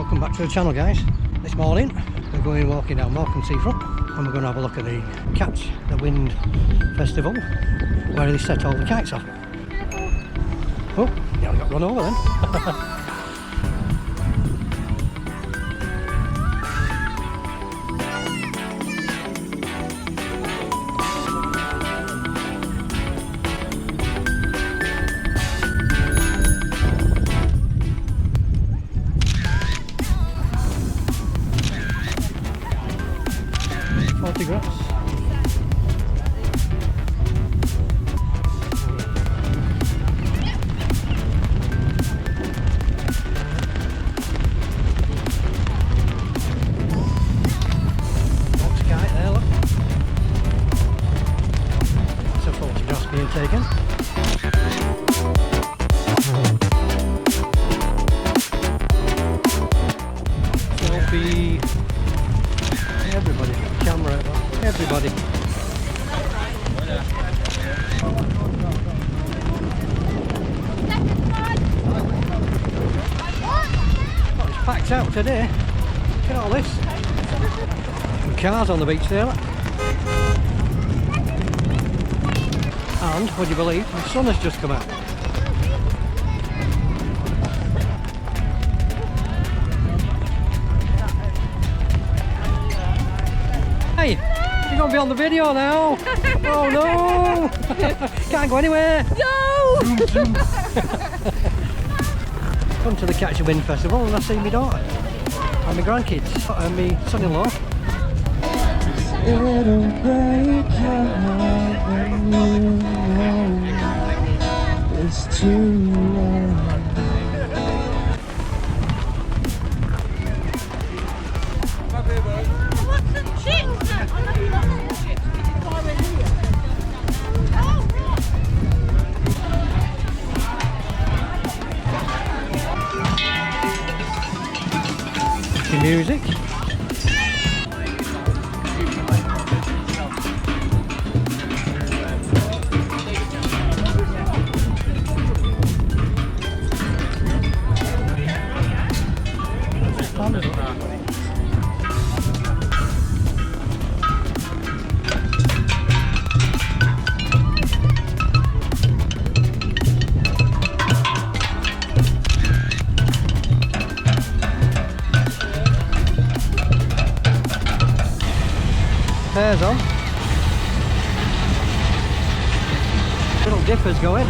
Welcome back to the channel, guys. This morning we're going walking down Morecambe seafront and we're going to have a look at the Catch the Wind Festival where they set all the kites off. Oh, nearly got run over then. Photographs. Box kite there, look. Lots of photographs being taken. Selfie. Everybody, camera, everybody. Oh, it's packed out today. Look at all this. Some cars on the beach there. Look. And, would you believe, the sun has just come out. Hey, you're going to be on the video now. Oh no! Can't go anywhere. No! Come to the Catch the Wind Festival and I see my daughter and my grandkids and my son-in-law. It'll break your heart when you know it's too late. Music. Pairs on. Little dippers going.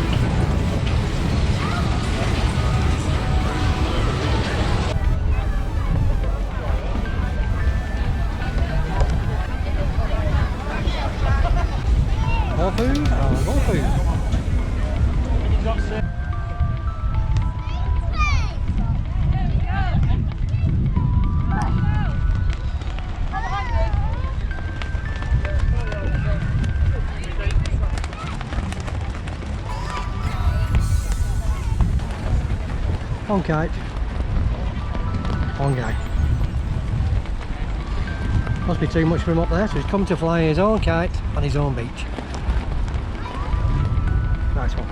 More food? Oh, more food. One kite, one guy. Must be too much for him up there, so he's come to fly his own kite on his own beach. Nice one.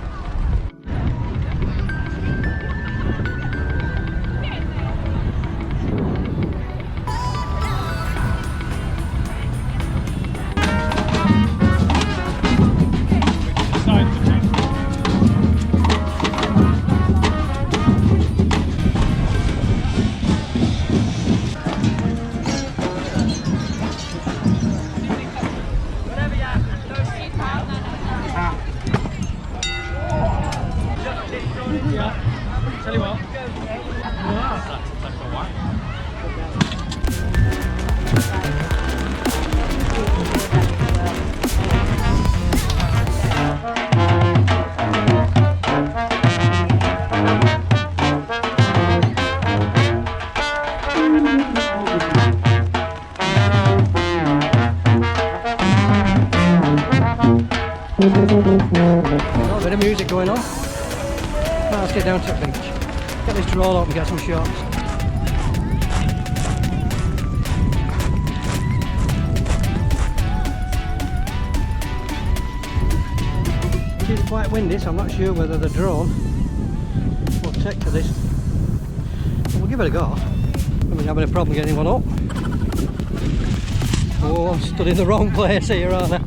Tell you what. A bit of music going on. Right, let's get down to the beach. Get this roll up and get some shots. It is quite windy, so I'm not sure whether the drone will take to this. But we'll give it a go. I'm having a problem getting one up. Oh, I'm stood in the wrong place here, aren't I?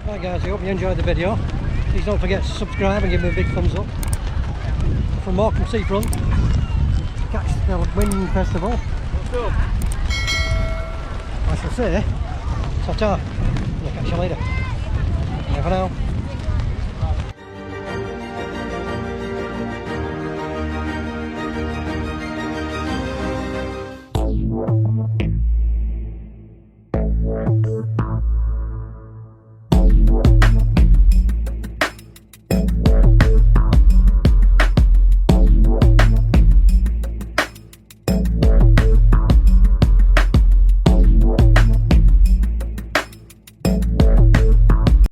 Right guys, I hope you enjoyed the video. Please don't forget to subscribe and give me a big thumbs up. From Morecambe Seafront, catch the Wind Festival. I shall say, ta-ta. I'll catch you later. Bye for now.